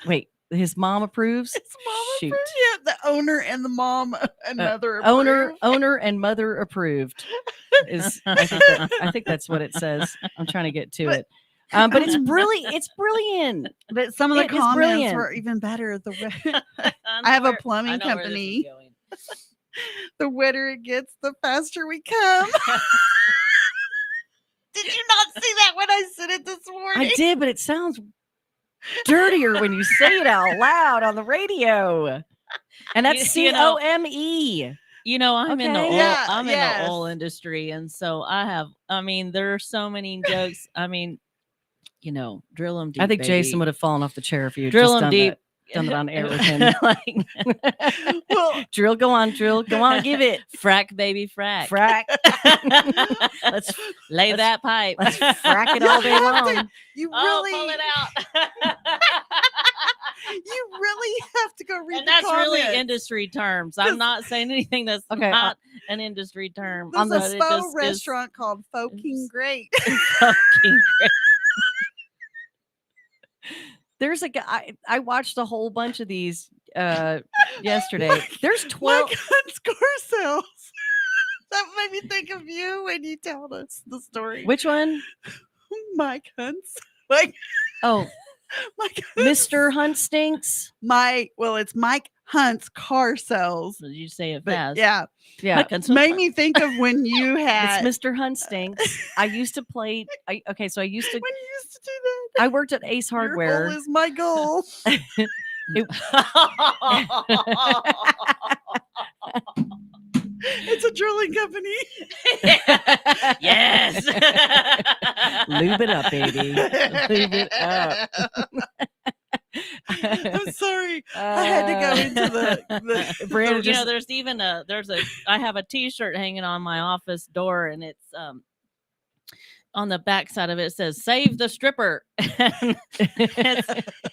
wait. His mom approves. His mom approves. Yeah, the owner and the mom and mother approved. Owner and mother approved. I think that's what it says. I'm trying to get to it. But it's brilliant. It's brilliant. But some of the comments were even better. I have a plumbing company. The wetter it gets, the faster we come. Did you not see that when I said it this morning? I did, but it sounds dirtier when you say it out loud on the radio. And that's COME. I'm in the oil industry, and so there are so many jokes. Drill them deep. I think baby. Jason would have fallen off the chair if you drill them deep. Done it on air with him. Drill, go on, give it. Frack, baby, frack. Let's lay that pipe. Let's frack it all day long. Pull it out. You really have to go read and the that's comments. Really industry terms. I'm not saying anything that's not an industry term. There's a faux restaurant called Fucking Great. Fucking Great. There's a guy. I watched a whole bunch of these yesterday. There's 12 Hunt's car sales. That made me think of you when you told us the story. Which one? Mike Hunt's. Mr. Hunt stinks. It's Mike Hunt's car sales. Did you say it fast? Yeah. Yeah. Made me think of when you had. It's Mr. Hunt stinks. I used to play. So I used to. When you used to do that. I worked at Ace Hardware. Your goal is my goal. It's a drilling company. Yes. Lube it up, baby. Lube it up. I'm sorry. I had to go into the Brandon. There's even I have a T-shirt hanging on my office door, and it's on the back side of it says "Save the Stripper."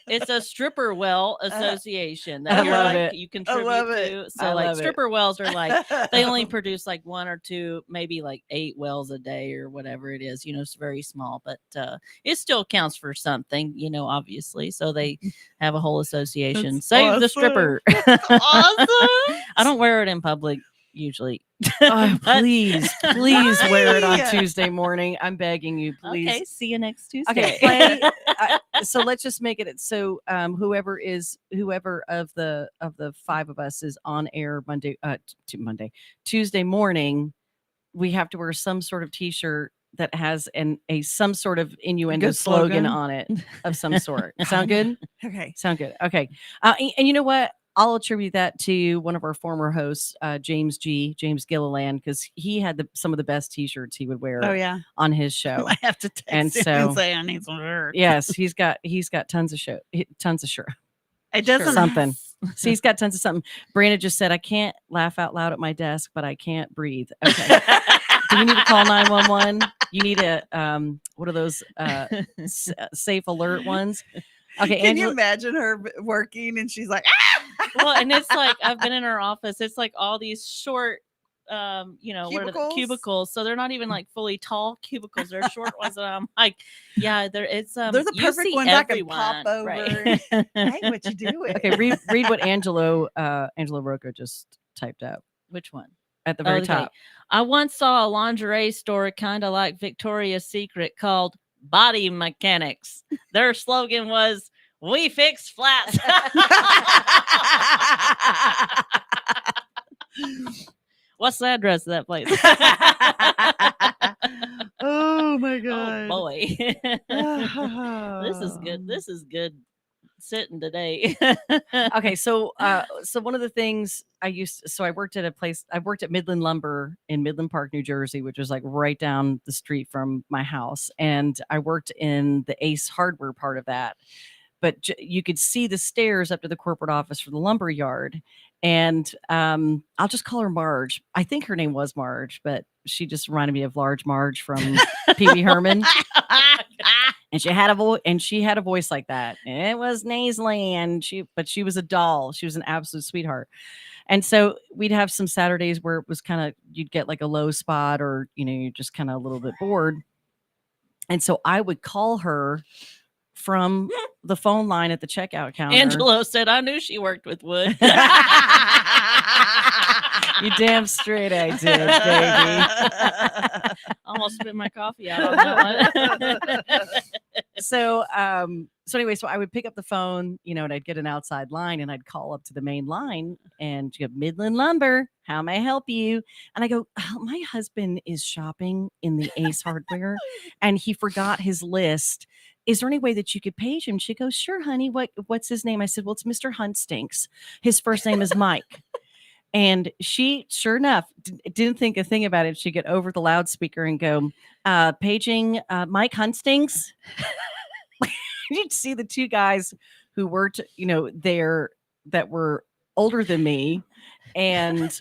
it's a stripper well association that I love it. you contribute to. So stripper wells are like they only produce like 1 or 2, maybe like 8 wells a day or whatever it is. It's very small, but it still counts for something, obviously. So they have a whole association. That's Save awesome. the stripper. Awesome. I don't wear it in public usually. Oh, please wear it on Tuesday morning. I'm begging you, please. Okay, see you next Tuesday. Okay, so let's just make it so whoever of the 5 of us is on air Tuesday morning, we have to wear some sort of T-shirt that has some sort of innuendo slogan on it of some sort. Sound good? Okay. Sound good. Okay. And you know what? I'll attribute that to one of our former hosts, James Gilliland, because he had some of the best T-shirts he would wear. Oh, yeah. On his show. I have to text him and say I need some shirts. Yes, he's got tons of shirts. It doesn't something. So he's got tons of something. Brandon just said, I can't laugh out loud at my desk, but I can't breathe. Okay. Do you need to call 911? You need a what are those safe alert ones? Okay. Can you imagine her working and she's like, ah! Well, and it's like I've been in her office. It's like all these short, what are the cubicles? So they're not even like fully tall cubicles. They're short ones. And I'm like, yeah, they're the perfect ones I can pop over. Right. Hey, what you doing? Okay, read what Angelo Rocco just typed out. Which one? At the very top. I once saw a lingerie store kind of like Victoria's Secret called Body Mechanics. Their slogan was, "We fix flats." What's the address of that place? Oh my god. Oh boy. This is good sitting today. Okay, so one of the things I worked at Midland Lumber in Midland Park, New Jersey, which was like right down the street from my house, and I worked in the Ace Hardware part of that. But you could see the stairs up to the corporate office for the lumber yard. And I'll just call her Marge. I think her name was Marge, but she just reminded me of Large Marge from Pee Wee Herman. And she had a voice like that. And it was nasally, but she was a doll. She was an absolute sweetheart. And so we'd have some Saturdays where it was kind of, you'd get like a low spot, or you're just kind of a little bit bored. And so I would call her from the phone line at the checkout counter. Angelo said, I knew she worked with wood. You damn straight I did, baby. Almost spit my coffee out on that one. So anyway, so I would pick up the phone, and I'd get an outside line, and I'd call up to the main line, and you go, Midland Lumber, how may I help you? And I go, my husband is shopping in the Ace Hardware, and he forgot his list. Is there any way that you could page him? She goes, sure, honey. What's his name? I said, well, it's Mr. Hunt Stinks. His first name is Mike. And she, sure enough, didn't think a thing about it. She'd get over the loudspeaker and go, paging Mike Hunt Stinks. You'd see the 2 guys who worked, there that were older than me. And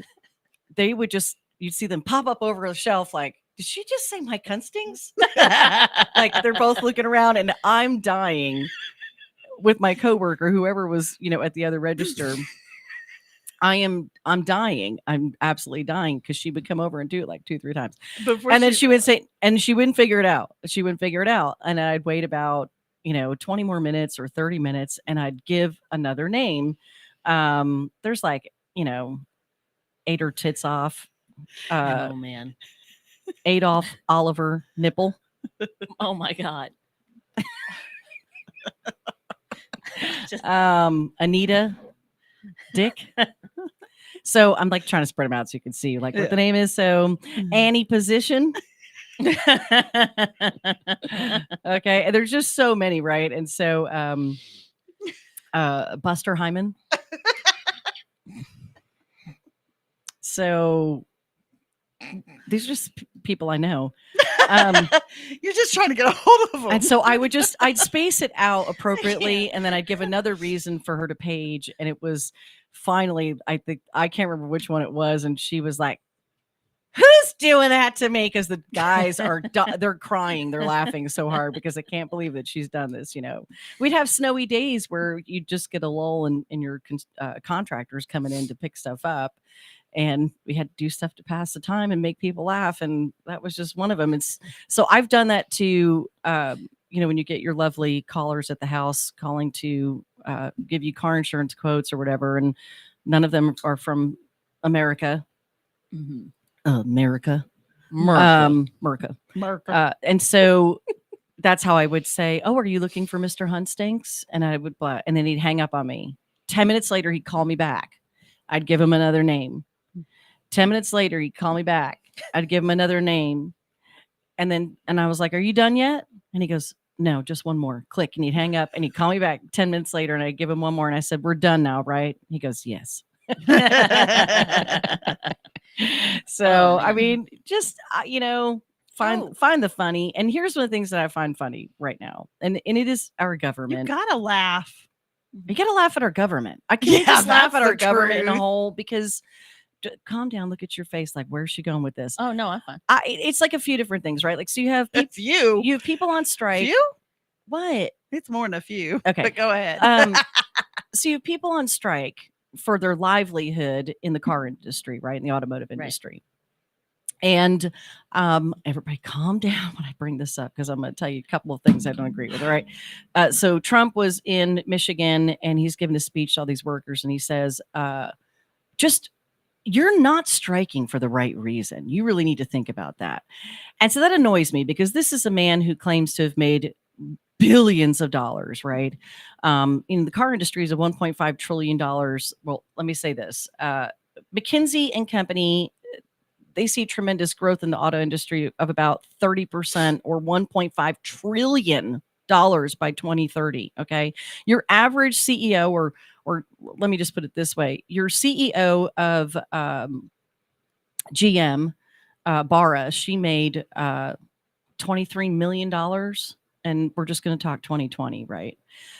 they would you'd see them pop up over a shelf like, did she just say Mike Hunt Stinks? Like they're both looking around, and I'm dying with my coworker, whoever was, at the other register. I'm dying. I'm absolutely dying, because she would come over and do it like 2-3 times. And then she would say, and she wouldn't figure it out. And I'd wait about, 20 more minutes or 30 minutes, and I'd give another name. There's like, ate her tits off. Oh man. Adolf Oliver Nipple. Oh my God. Anita, Dick. So I'm like trying to spread them out so you can see like what the name is. So Annie Position. Okay, and there's just so many, right? And so Buster Hyman. So these are just people I know. You're just trying to get a hold of them. And so I'd space it out appropriately, and then I'd give another reason for her to page. And it was finally, I can't remember which one it was. And she was like, who's doing that to me? Because the guys they're crying. They're laughing so hard because I can't believe that she's done this. We'd have snowy days where you just get a lull in your contractors coming in to pick stuff up. And we had to do stuff to pass the time and make people laugh. And that was just one of them. So I've done that to, when you get your lovely callers at the house calling to give you car insurance quotes or whatever. And none of them are from America. Mm-hmm. America. And so that's how I would say, oh, are you looking for Mr. Hunstinks? And I would, and then he'd hang up on me. 10 minutes later, he'd call me back. I'd give him another name. 10 minutes later, he'd call me back. I'd give him another name. And I was like, are you done yet? And he goes, no, just one more. Click. And he'd hang up and he'd call me back 10 minutes later. And I'd give him one more. And I said, we're done now, right? He goes, yes. So, I mean, just, find the funny. And here's one of the things that I find funny right now. And it is our government. You gotta laugh. You gotta laugh at our government. I can't just laugh at our government in a whole because calm down, look at your face. Like, where's she going with this? Oh, no, I'm fine. It's like a few different things, right? Like, so you have you have people on strike. Few? What? It's more than a few. Okay. But go ahead. So you have people on strike for their livelihood in the car industry, right? In the automotive industry. Right. And everybody calm down when I bring this up because I'm going to tell you a couple of things I don't agree with. All right. So Trump was in Michigan and he's giving a speech to all these workers and he says, you're not striking for the right reason. You really need to think about that. And so that annoys me because this is a man who claims to have made billions of dollars, right? In the car industry is a $1.5 trillion. Well, let me say this. McKinsey and Company, they see tremendous growth in the auto industry of about 30% or $1.5 trillion by 2030. Okay. Your average CEO or let me just put it this way. Your CEO of GM, Barra, she made $23 million. And we're just going to talk 2020, right?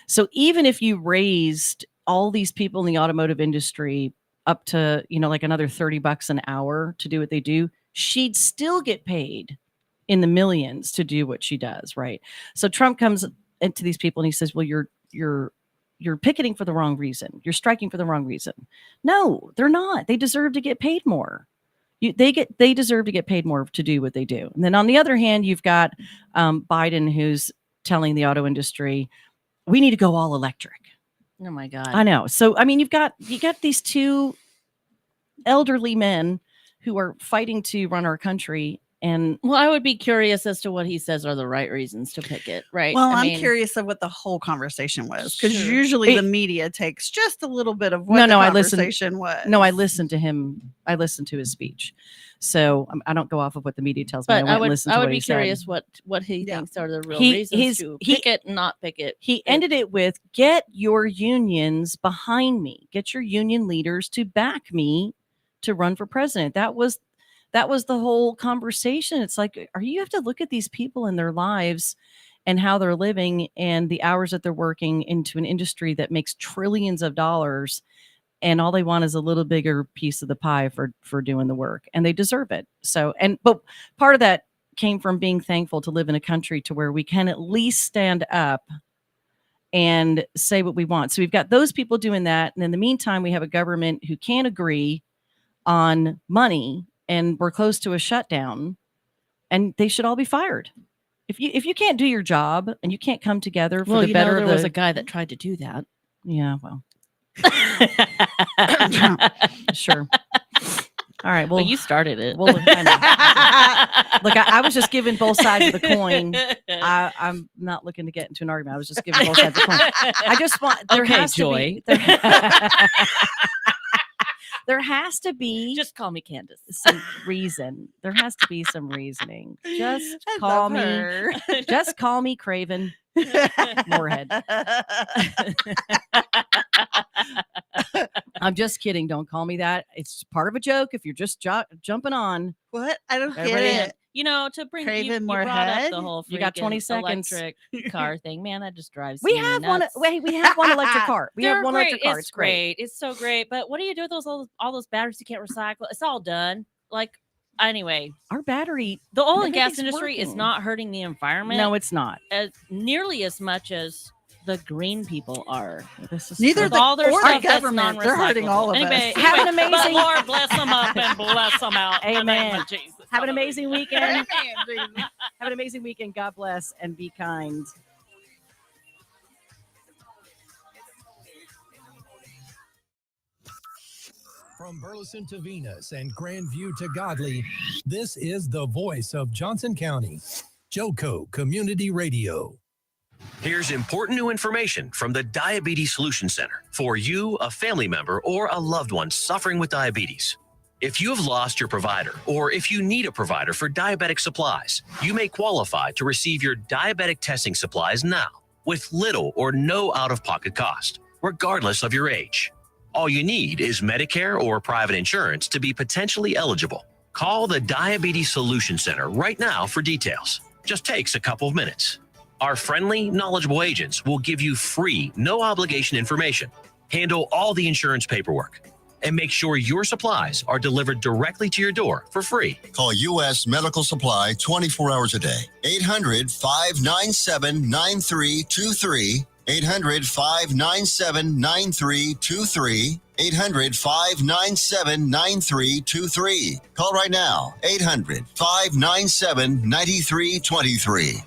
So even if you raised all these people in the automotive industry up to, like another $30 an hour to do what they do, she'd still get paid in the millions to do what she does, right? So Trump comes into these people and he says, well, you're picketing for the wrong reason. You're striking for the wrong reason. No, they're not. They deserve to get paid more. They deserve to get paid more to do what they do. And then on the other hand, you've got Biden who's telling the auto industry, we need to go all electric. Oh my God. I know. So, I mean, you got these two elderly men who are fighting to run our country. And well, I would be curious as to what he says are the right reasons to pick it, right? Well, I'm curious of what the whole conversation was because usually the media takes just a little bit of what the conversation was. No, I listened to him. I listened to his speech, so I don't go off of what the media tells me. But I would be curious what he thinks are the real reasons to pick it, not pick it. He ended it with, "Get your unions behind me. Get your union leaders to back me to run for president." That was the whole conversation. It's like, you have to look at these people in their lives and how they're living and the hours that they're working into an industry that makes trillions of dollars. And all they want is a little bigger piece of the pie for doing the work, and they deserve it. So, but part of that came from being thankful to live in a country to where we can at least stand up and say what we want. So we've got those people doing that. And in the meantime, we have a government who can't agree on money. And we're close to a shutdown, and they should all be fired. If you can't do your job and you can't come together for the better of there was a guy that tried to do that. Yeah, well, sure. All right. Well, you started it. Well, look, I was just giving both sides of the coin. I'm not looking to get into an argument. I was just giving both sides of the coin. I just want there has Joy. to be there has to be just call me Candace. Some reason. There has to be some reasoning. Just call me. Just call me Craven Moorhead. I'm just kidding. Don't call me that. It's part of a joke. If you're just jumping on, what? I don't get it. You know, to bring Craven you brought up Moorhead. the whole You got 20 seconds. electric car thing. Man, that just drives we me have nuts. we have one electric car. We have one electric car. It's great. It's so great. But what do you do with all those batteries you can't recycle? It's all done. Like, anyway, our battery, the oil and gas industry is not hurting the environment. No, it's not. Nearly as much as the green people are. This is neither the all their or stuff the government. They're hurting all of us. Have an amazing. Lord bless them up and bless them out. Amen. In the name of Jesus. Have an amazing weekend. Have an amazing weekend. God bless and be kind. From Burleson to Venus and Grandview to Godley, this is the voice of Johnson County, JoCo Community Radio. Here's important new information from the Diabetes Solution Center for you, a family member, or a loved one suffering with diabetes. If you have lost your provider, or if you need a provider for diabetic supplies, you may qualify to receive your diabetic testing supplies now with little or no out-of-pocket cost, regardless of your age. All you need is Medicare or private insurance to be potentially eligible. Call the Diabetes Solution Center right now for details. Just takes a couple of minutes. Our friendly, knowledgeable agents will give you free, no-obligation information, handle all the insurance paperwork, and make sure your supplies are delivered directly to your door for free. Call U.S. Medical Supply 24 hours a day. 800-597-9323. 800-597-9323. 800-597-9323. Call right now. 800-597-9323.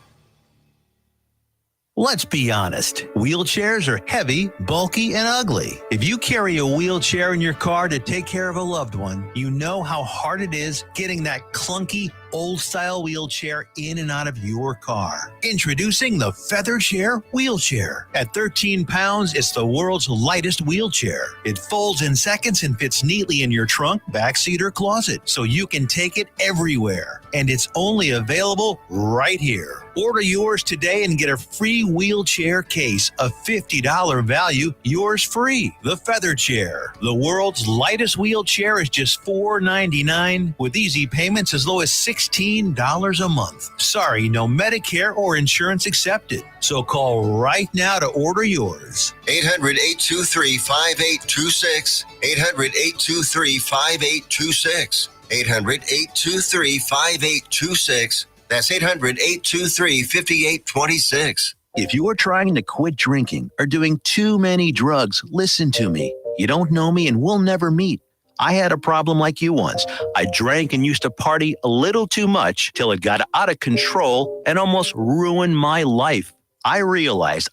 Let's be honest. Wheelchairs are heavy, bulky, and ugly. If you carry a wheelchair in your car to take care of a loved one, you know how hard it is getting that clunky, old-style wheelchair in and out of your car. Introducing the Feather Chair Wheelchair. At 13 pounds, it's the world's lightest wheelchair. It folds in seconds and fits neatly in your trunk, backseat, or closet, so you can take it everywhere. And it's only available right here. Order yours today and get a free wheelchair case, a $50 value, yours free. The Feather Chair. The world's lightest wheelchair is just $4.99 with easy payments as low as $16 a month. Sorry, no Medicare or insurance accepted. So call right now to order yours. 800-823-5826. 800-823-5826. 800-823-5826. That's 800-823-5826. If you are trying to quit drinking or doing too many drugs, listen to me. You don't know me and we'll never meet. I had a problem like you once. I drank and used to party a little too much till it got out of control and almost ruined my life. I realized I